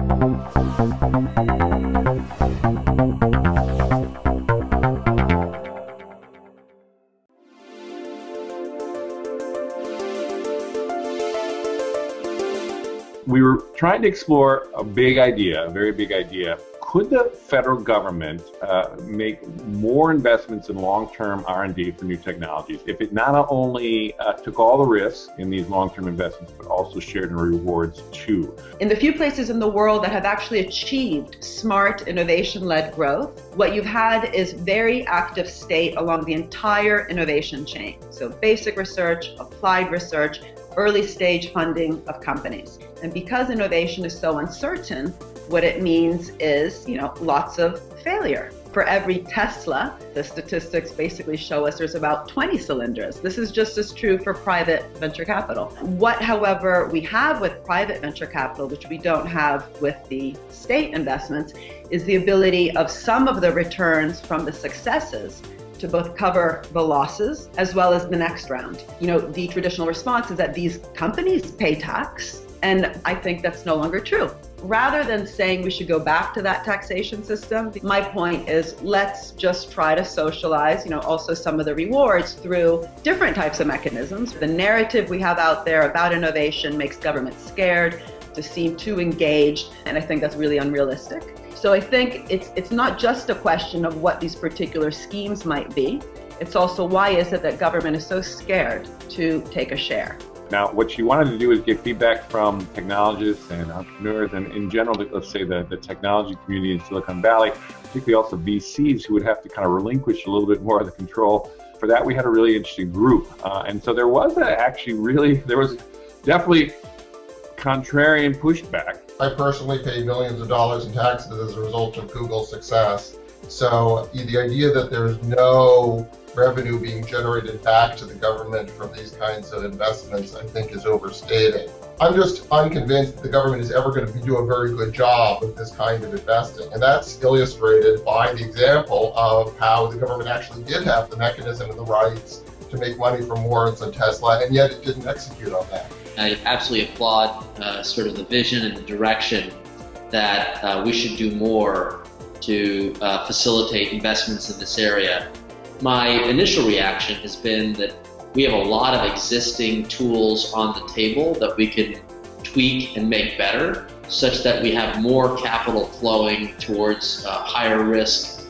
We were trying to explore a big idea, a very big idea. Could the federal government make more investments in long-term R&D for new technologies if it not only took all the risks in these long-term investments, but also shared in rewards too? In the few places in the world that have actually achieved smart innovation-led growth, what you've had is very active state along the entire innovation chain. So basic research, applied research, early stage funding of companies. And because innovation is so uncertain, what it means is, lots of failure. For every Tesla, the statistics basically show us there's about 20 cylinders. This is just as true for private venture capital. What, however, we have with private venture capital, which we don't have with the state investments, is the ability of some of the returns from the successes to both cover the losses as well as the next round. The traditional response is that these companies pay tax, and I think that's no longer true. Rather than saying we should go back to that taxation system, my point is let's just try to socialize, also some of the rewards through different types of mechanisms. The narrative we have out there about innovation makes government scared to seem too engaged, and I think that's really unrealistic. So I think it's not just a question of what these particular schemes might be. It's also why is it that government is so scared to take a share. Now, what you wanted to do is get feedback from technologists and entrepreneurs and in general, let's say the technology community in Silicon Valley, particularly also VCs who would have to kind of relinquish a little bit more of the control. For that, we had a really interesting group. And so there was definitely contrarian pushback. I personally paid millions of dollars in taxes as a result of Google's success. So the idea that there's no revenue being generated back to the government from these kinds of investments, I think is overstated. I'm just unconvinced that the government is ever going to do a very good job with this kind of investing. And that's illustrated by the example of how the government actually did have the mechanism and the rights to make money from warrants on Tesla, and yet it didn't execute on that. I absolutely applaud sort of the vision and the direction that we should do more to facilitate investments in this area. My initial reaction has been that we have a lot of existing tools on the table that we can tweak and make better, such that we have more capital flowing towards higher risk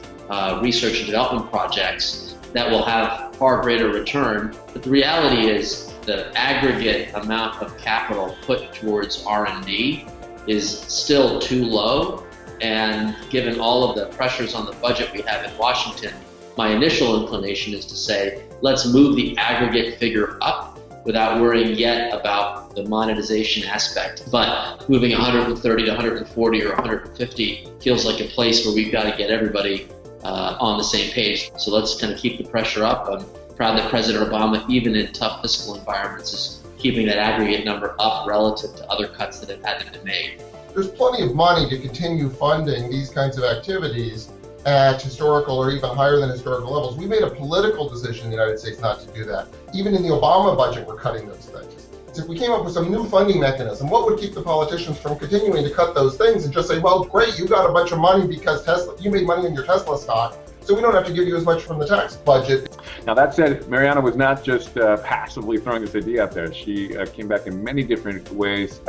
research and development projects that will have far greater return. But the reality is the aggregate amount of capital put towards R&D is still too low. And given all of the pressures on the budget we have in Washington, my initial inclination is to say, let's move the aggregate figure up without worrying yet about the monetization aspect. But moving 130 to 140 or 150 feels like a place where we've got to get everybody on the same page. So let's kind of keep the pressure up. I'm proud that President Obama, even in tough fiscal environments, is keeping that aggregate number up relative to other cuts that have had to be made. There's plenty of money to continue funding these kinds of activities at historical or even higher than historical levels. We made a political decision in the United States not to do that. Even in the Obama budget, we're cutting those things. So if we came up with some new funding mechanism, what would keep the politicians from continuing to cut those things and just say, well, great, you got a bunch of money because you made money in your Tesla stock, so we don't have to give you as much from the tax budget. Now that said, Mariana was not just passively throwing this idea out there. She came back in many different ways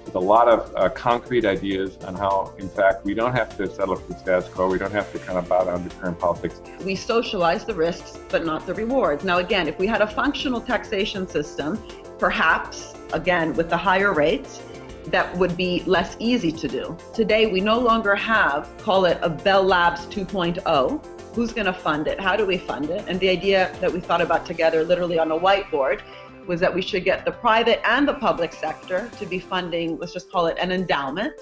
with a lot of concrete ideas on how, in fact, we don't have to settle for the status quo. We don't have to kind of bow down to current politics. We socialize the risks, but not the rewards. Now, again, if we had a functional taxation system, perhaps, again, with the higher rates, that would be less easy to do. Today, we no longer have, call it a Bell Labs 2.0. Who's going to fund it? How do we fund it? And the idea that we thought about together, literally on a whiteboard, was that we should get the private and the public sector to be funding, let's just call it an endowment,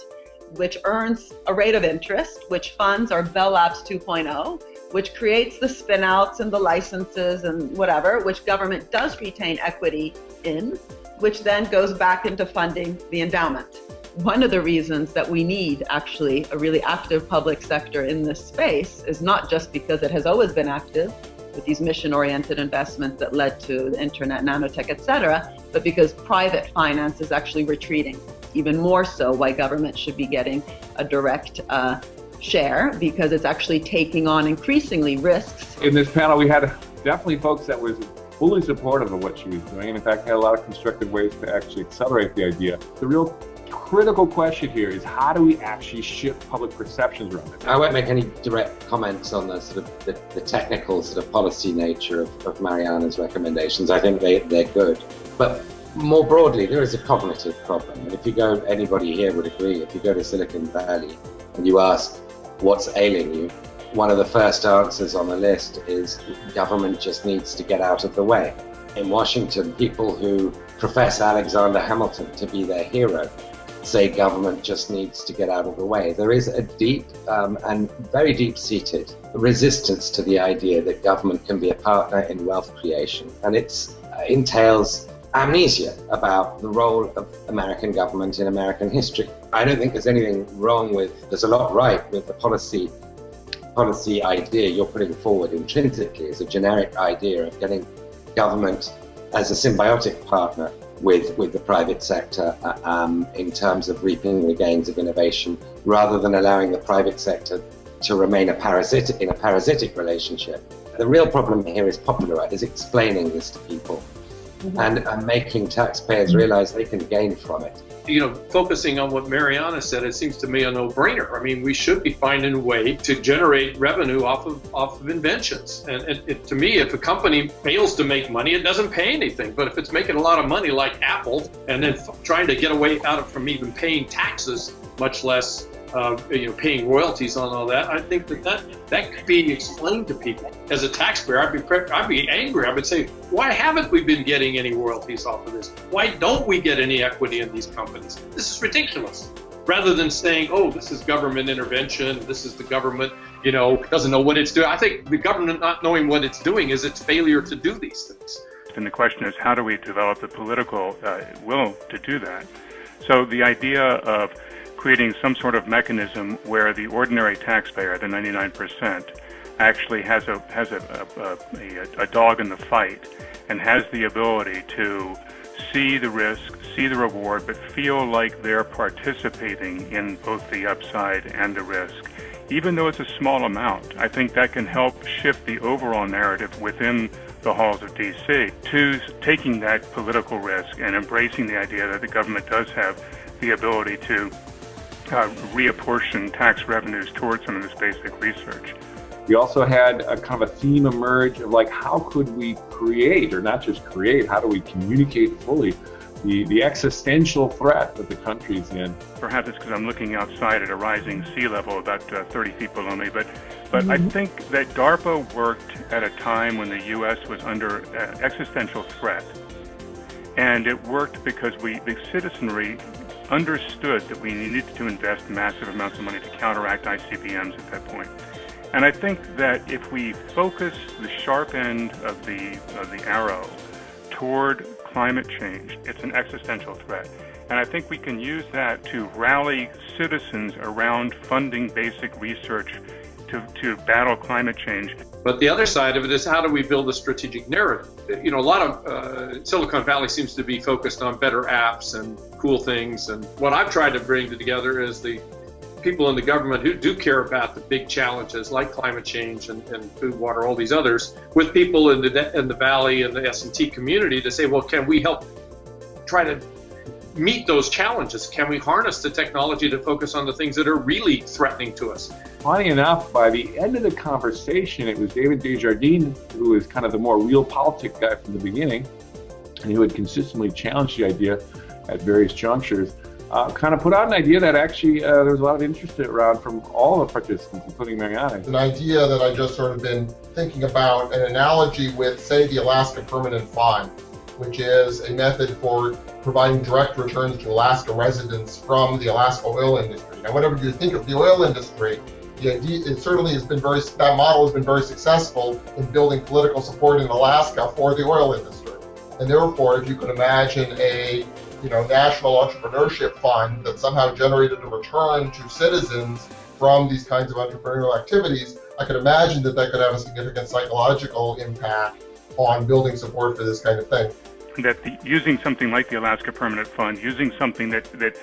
which earns a rate of interest, which funds our Bell Labs 2.0, which creates the spin-outs and the licenses and whatever, which government does retain equity in, which then goes back into funding the endowment. One of the reasons that we need actually a really active public sector in this space is not just because it has always been active with these mission-oriented investments that led to the internet, nanotech, et cetera, but because private finance is actually retreating. even more so why government should be getting a direct share, because it's actually taking on increasingly risks. In this panel, we had definitely folks that was fully supportive of what she was doing, and in fact had a lot of constructive ways to actually accelerate the idea. The real critical question here is, how do we actually shift public perceptions around it? I won't make any direct comments on the sort of the technical sort of policy nature of Mariana's recommendations. I think they're good. But more broadly, there is a cognitive problem. And if you go, anybody here would agree, if you go to Silicon Valley and you ask what's ailing you, one of the first answers on the list is government just needs to get out of the way. In Washington, people who profess Alexander Hamilton to be their hero say government just needs to get out of the way. There is a deep and very deep-seated resistance to the idea that government can be a partner in wealth creation, and it entails amnesia about the role of American government in American history. I don't think there's anything wrong with, there's a lot right with the policy idea you're putting forward intrinsically as a generic idea of getting government as a symbiotic partner with the private sector in terms of reaping the gains of innovation, rather than allowing the private sector to remain in a parasitic relationship. The real problem here is explaining this to people and making taxpayers realize they can gain from it. You know, focusing on what Mariana said, it seems to me a no-brainer. I mean, we should be finding a way to generate revenue off of inventions. And to me, if a company fails to make money, it doesn't pay anything. But if it's making a lot of money like Apple, and then trying to get away from even paying taxes, much less paying royalties on all that, I think that could be explained to people. As a taxpayer, I'd be angry. I would say, why haven't we been getting any royalties off of this? Why don't we get any equity in these companies? This is ridiculous. Rather than saying, oh, this is government intervention, this is the government, doesn't know what it's doing. I think the government not knowing what it's doing is its failure to do these things. And the question is, how do we develop the political will to do that? So the idea of creating some sort of mechanism where the ordinary taxpayer, the 99%, actually has a dog in the fight and has the ability to see the risk, see the reward, but feel like they're participating in both the upside and the risk. Even though it's a small amount, I think that can help shift the overall narrative within the halls of DC to taking that political risk and embracing the idea that the government does have the ability to reapportion tax revenues towards some of this basic research. We also had a kind of a theme emerge of how could we create, or not just create, how do we communicate fully the existential threat that the country's in. Perhaps it's because I'm looking outside at a rising sea level about 30 feet below me, but I think that DARPA worked at a time when the U.S. was under existential threat. And it worked because the citizenry understood that we needed to invest massive amounts of money to counteract ICBMs at that point. And I think that if we focus the sharp end of the arrow toward climate change, it's an existential threat. And I think we can use that to rally citizens around funding basic research to battle climate change. But the other side of it is, how do we build a strategic narrative? A lot of Silicon Valley seems to be focused on better apps and cool things. And what I've tried to bring together is the people in the government who do care about the big challenges like climate change and food, water, all these others, with people in the Valley and the S&T community to say, well, can we help try to meet those challenges? Can we harness the technology to focus on the things that are really threatening to us? Funny enough, by the end of the conversation, it was David Desjardins, who is kind of the more realpolitik guy from the beginning, and who had consistently challenged the idea at various junctures, kind of put out an idea that actually there was a lot of interest around from all the participants, including Mariana. An idea that I just sort of been thinking about, an analogy with, say, the Alaska Permanent Fund, which is a method for providing direct returns to Alaska residents from the Alaska oil industry. Now, whenever you think of the oil industry, the idea, it certainly has been that model has been very successful in building political support in Alaska for the oil industry. And therefore, if you could imagine a national entrepreneurship fund that somehow generated a return to citizens from these kinds of entrepreneurial activities, I could imagine that could have a significant psychological impact on building support for this kind of thing. That using something like the Alaska Permanent Fund, using something that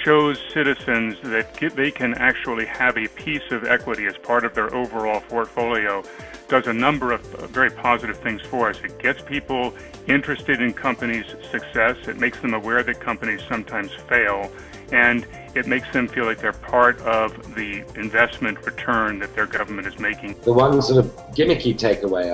shows citizens that they can actually have a piece of equity as part of their overall portfolio, does a number of very positive things for us. It gets people interested in companies' success. It makes them aware that companies sometimes fail, and it makes them feel like they're part of the investment return that their government is making. The one sort of gimmicky takeaway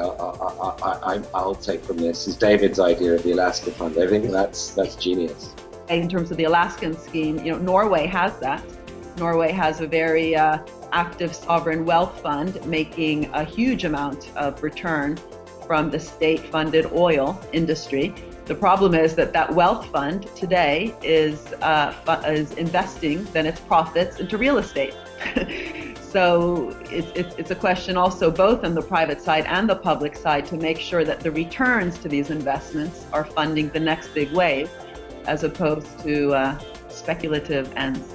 I'll take from this is David's idea of the Alaska Fund. I think that's genius. In terms of the Alaskan scheme, Norway has that. Norway has a very active sovereign wealth fund making a huge amount of return from the state-funded oil industry. The problem is that wealth fund today is investing then its profits into real estate. So it's a question also both on the private side and the public side to make sure that the returns to these investments are funding the next big wave, as opposed to speculative ends.